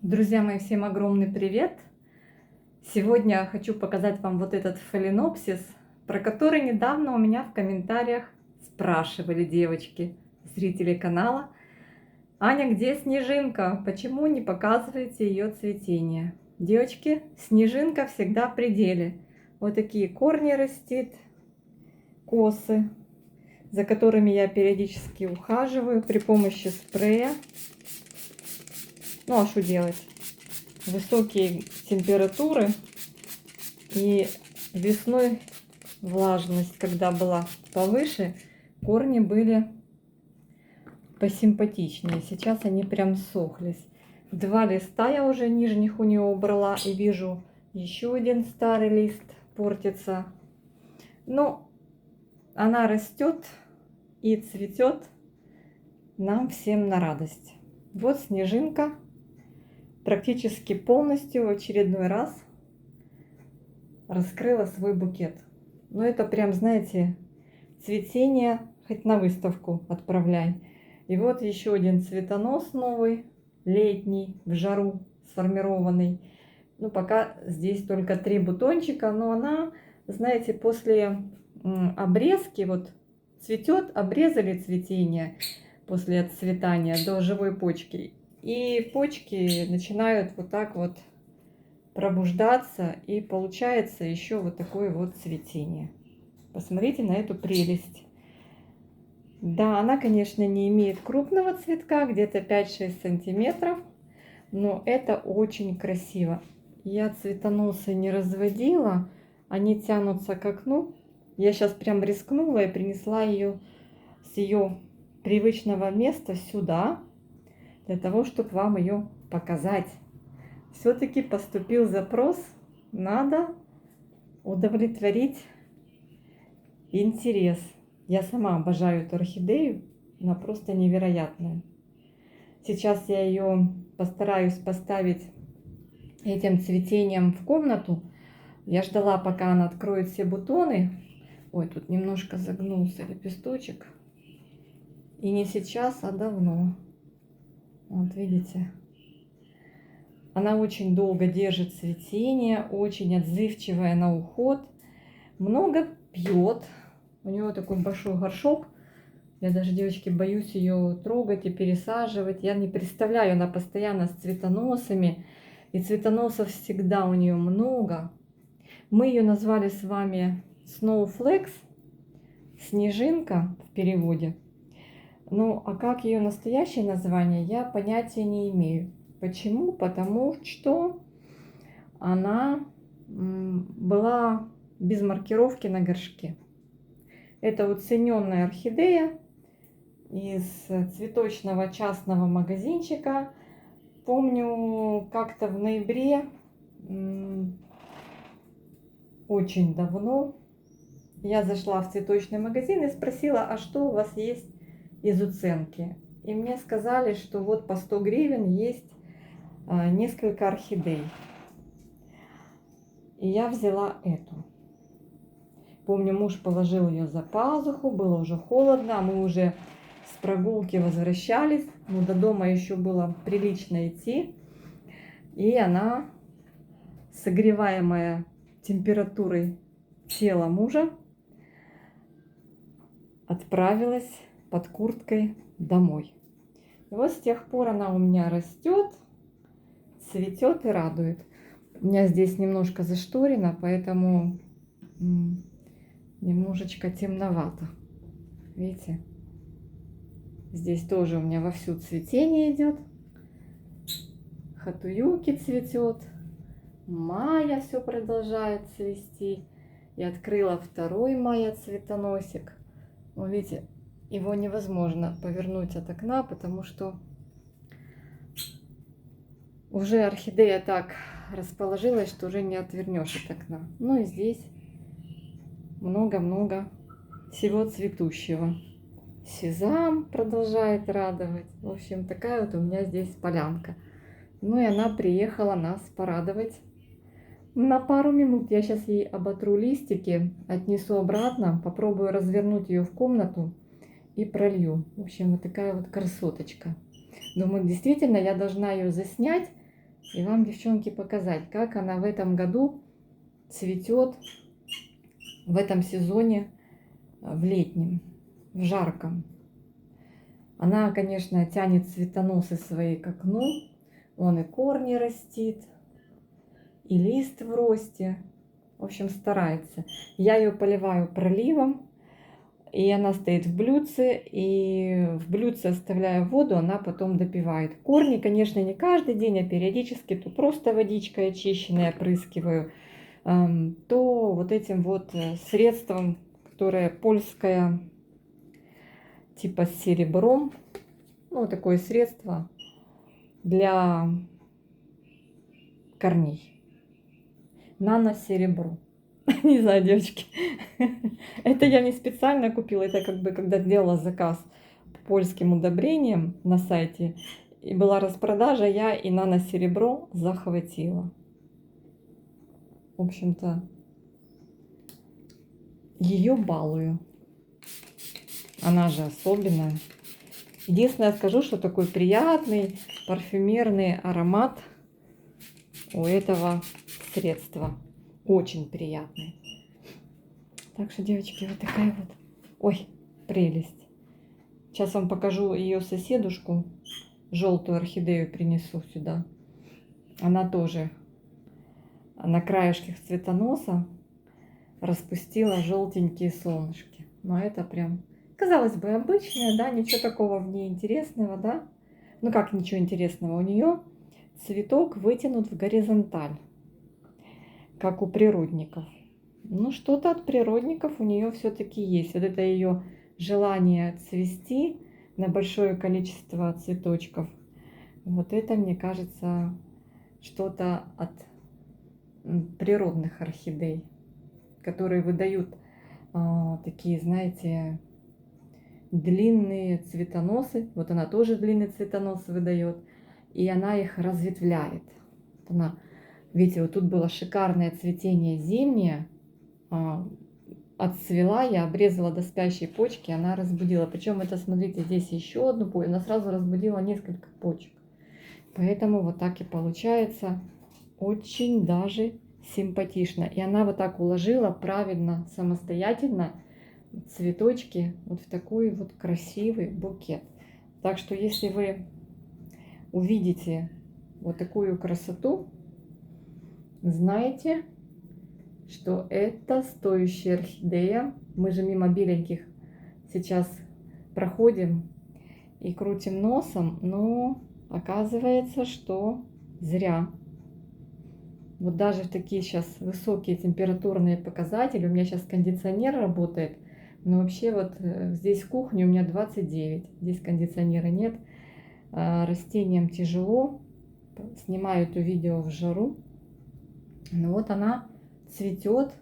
Друзья мои, всем огромный привет! Сегодня хочу показать вам вот этот фаленопсис, про который недавно у меня в комментариях спрашивали девочки, зрители канала. Аня, где снежинка? Почему не показываете ее цветение? Девочки, снежинка всегда в пределе. Вот такие корни растит, косы, за которыми я периодически ухаживаю при помощи спрея. Ну а что делать? Высокие температуры и весной влажность, когда была повыше, корни были посимпатичнее. Сейчас они прям сохлись. 2 листа я уже нижних у нее убрала и вижу еще один старый лист портится. Но она растет и цветет нам всем на радость. Вот снежинка практически полностью в очередной раз раскрыла свой букет. Но это прям, знаете, цветение хоть на выставку отправляй. И вот еще один цветонос новый, летний, в жару сформированный. Ну, пока здесь только 3 бутончика, но она, знаете, после обрезки, вот цветет, обрезали цветение после отцветания до живой почки. И почки начинают вот так вот пробуждаться, и получается еще вот такое вот цветение. Посмотрите на эту прелесть. Да, она, конечно, не имеет крупного цветка, где-то 5-6 сантиметров, но это очень красиво. Я цветоносы не разводила, они тянутся к окну. Я сейчас прям рискнула и принесла ее с ее привычного места сюда, для того, чтобы вам ее показать. Все-таки поступил запрос, надо удовлетворить интерес. Я сама обожаю эту орхидею, она просто невероятная. Сейчас я ее постараюсь поставить этим цветением в комнату. Я ждала, пока она откроет все бутоны. Ой, тут немножко загнулся лепесточек. И не сейчас, а давно. Вот видите. Она очень долго держит цветение, очень отзывчивая на уход. Много пьет. У нее такой большой горшок. Я даже, девочки, боюсь ее трогать и пересаживать. Я не представляю, она постоянно с цветоносами. И цветоносов всегда у нее много. Мы ее назвали с вами Snowflakes, снежинка в переводе. Ну, а как ее настоящее название, я понятия не имею. Почему? Потому что она была без маркировки на горшке. Это уцененная орхидея из цветочного частного магазинчика. Помню, как-то в ноябре, очень давно, я зашла в цветочный магазин и спросила, а что у вас есть из уценки? И мне сказали, что вот по 100 гривен есть несколько орхидей. И я взяла эту. Помню, муж положил ее за пазуху, было уже холодно, мы уже с прогулки возвращались, но до дома еще было прилично идти. И она, согреваемая температурой тела мужа, отправилась под курткой домой. И вот с тех пор она у меня растет, цветет и радует. У меня здесь немножко зашторено, поэтому немножечко темновато. Видите? Здесь тоже у меня вовсю цветение идет. Хатуюки цветет. Майя все продолжает цвести. И открыла второй майя цветоносик. Вот видите, его невозможно повернуть от окна, потому что уже орхидея так расположилась, что уже не отвернешь от окна. Ну и здесь много-много всего цветущего. Сезам продолжает радовать. В общем, такая вот у меня здесь полянка. Ну и она приехала нас порадовать на пару минут. Я сейчас ей оботру листики, отнесу обратно, попробую развернуть ее в комнату и пролью. В общем, вот такая вот красоточка. Думаю, действительно, я должна ее заснять, и вам, девчонки, показать, как она в этом году цветет, в этом сезоне, в летнем, в жарком. Она, конечно, тянет цветоносы свои к окну, он и корни растит, и лист в росте. В общем, старается. Я ее поливаю проливом, и она стоит в блюдце, и в блюдце оставляю воду, она потом допивает. Корни, конечно, не каждый день, а периодически то просто водичкой очищенной опрыскиваю, то вот этим вот средством, которое польское, типа с серебром. Ну, такое средство для корней. Нано-серебро. Не знаю, девочки. Это я не специально купила, это как бы когда делала заказ по польским удобрениям на сайте. И была распродажа, я и нано-серебро захватила. В общем-то, ее балую. Она же особенная. Единственное, скажу, что такой приятный парфюмерный аромат у этого средства. Очень приятный. Так что, девочки, вот такая вот. Ой, прелесть. Сейчас вам покажу ее соседушку. Желтую орхидею принесу сюда. Она тоже на краешках цветоноса распустила желтенькие солнышки. Но это прям, казалось бы, обычная, да, ничего такого в ней интересного, да. Ну как ничего интересного, у нее цветок вытянут в горизонталь, как у природников. Ну, что-то от природников у нее все-таки есть. Вот это ее желание цвести на большое количество цветочков. Вот это, мне кажется, что-то от природных орхидей, которые выдают такие, знаете, длинные цветоносы. Вот она тоже длинный цветонос выдает. И она их разветвляет. Она, видите, вот тут было шикарное цветение зимнее. Отцвела, я обрезала до спящей почки, она разбудила. Причем это, смотрите, здесь еще одну почку, она сразу разбудила несколько почек. Поэтому вот так и получается очень даже симпатично. И она вот так уложила правильно, самостоятельно цветочки вот в такой вот красивый букет. Так что если вы увидите вот такую красоту, знаете, что это стоящая орхидея. Мы же мимо беленьких сейчас проходим и крутим носом, но оказывается, что зря. Вот даже в такие сейчас высокие температурные показатели, у меня сейчас кондиционер работает, но вообще вот здесь в кухне у меня 29, здесь кондиционера нет, растениям тяжело, снимаю это видео в жару, но вот она цветет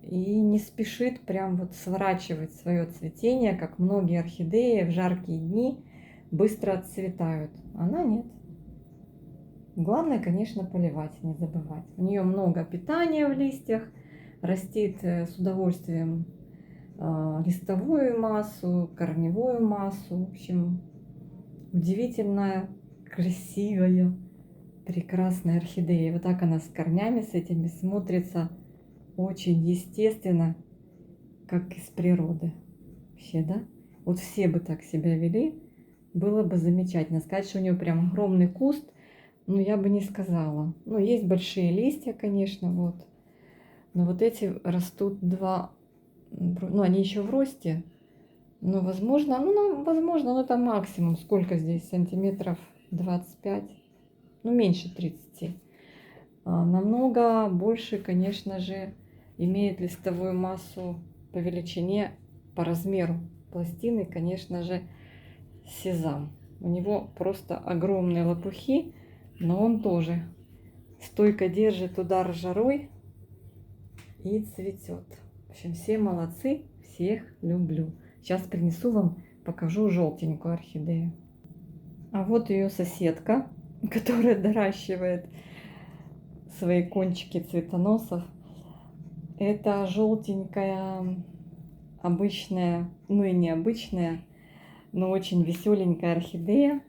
и не спешит прям вот сворачивать свое цветение, как многие орхидеи в жаркие дни быстро отцветают. Она нет. Главное, конечно, поливать, не забывать. У нее много питания в листьях, растит с удовольствием листовую массу, корневую массу. В общем, удивительная, красивая, прекрасная орхидея. Вот так она с корнями, с этими смотрится очень естественно, как из природы. Вообще, да? Вот все бы так себя вели, было бы замечательно. Сказать, что у нее прям огромный куст, ну, я бы не сказала. Ну, есть большие листья, конечно, вот. Но вот эти растут два, ну, они еще в росте. Но, возможно, возможно, но это максимум. Сколько здесь? Сантиметров 25? Ну, меньше 30. Намного больше, конечно же, имеет листовую массу по величине, по размеру пластины, конечно же, сезам. У него просто огромные лопухи, но он тоже стойко держит удар жарой и цветет. В общем, все молодцы, всех люблю. Сейчас принесу вам, покажу желтенькую орхидею. А вот ее соседка, которая доращивает свои кончики цветоносов. Это желтенькая, обычная, ну и необычная, но очень веселенькая орхидея.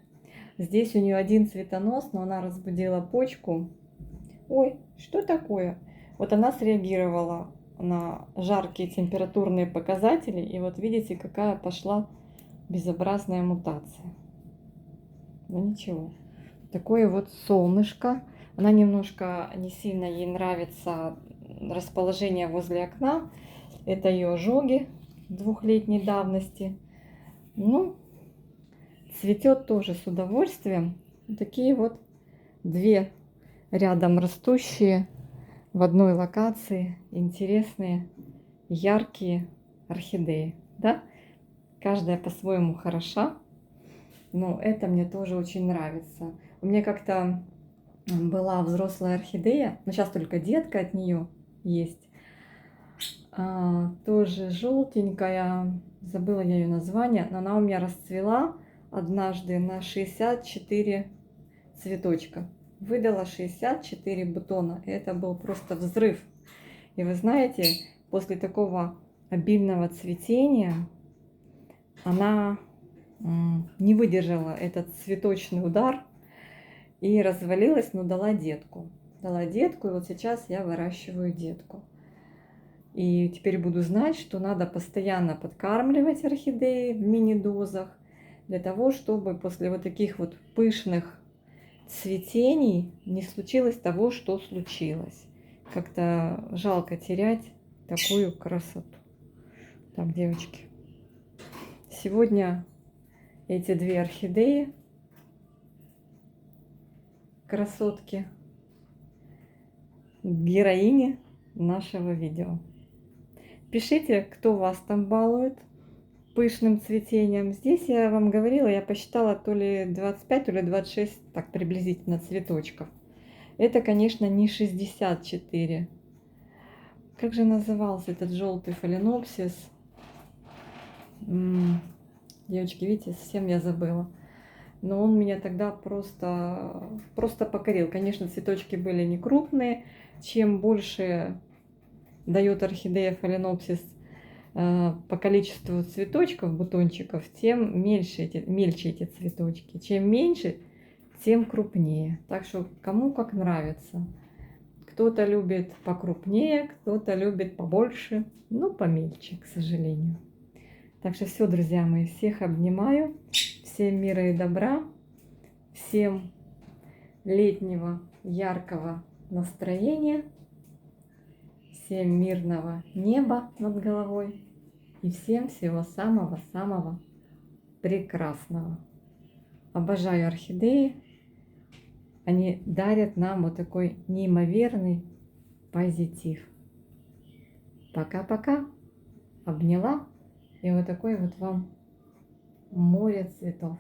Здесь у нее один цветонос, но она разбудила почку. Ой, что такое? Вот она среагировала на жаркие температурные показатели, и вот видите, какая пошла безобразная мутация. Ну ничего. Такое вот солнышко. Она немножко не сильно ей нравится расположение возле окна. Это ее ожоги 2-летней давности. Ну, цветет тоже с удовольствием. Вот такие вот две рядом растущие в одной локации интересные, яркие орхидеи. Да? Каждая по-своему хороша. Но это мне тоже очень нравится. У меня как-то была взрослая орхидея, но сейчас только детка от нее есть. Тоже желтенькая, забыла я ее название, но она у меня расцвела однажды на 64 цветочка. Выдала 64 бутона. И это был просто взрыв. И вы знаете, после такого обильного цветения она не выдержала этот цветочный удар и развалилась, но дала детку. Дала детку, и вот сейчас я выращиваю детку. И теперь буду знать, что надо постоянно подкармливать орхидеи в мини-дозах, для того, чтобы после вот таких вот пышных цветений не случилось того, что случилось. Как-то жалко терять такую красоту. Так, девочки, сегодня эти две орхидеи, красотки, героини нашего видео. Пишите, кто вас там балует пышным цветением. Здесь я вам говорила, я посчитала то ли 25, то ли 26, так приблизительно, цветочков. Это, конечно, не 64. Как же назывался этот желтый фаленопсис? Девочки, видите, совсем я забыла. Но он меня тогда просто покорил. Конечно, цветочки были не крупные. Чем больше дает орхидея фаленопсис по количеству цветочков, бутончиков, тем мельче эти цветочки. Чем меньше, тем крупнее. Так что кому как нравится. Кто-то любит покрупнее, кто-то любит побольше, но помельче, к сожалению. Так что все, друзья мои, всех обнимаю. Всем мира и добра. Всем летнего яркого настроения. Всем мирного неба над головой. И всем всего самого-самого прекрасного. Обожаю орхидеи. Они дарят нам вот такой неимоверный позитив. Пока-пока. Обняла. И вот такое вот вам море цветов.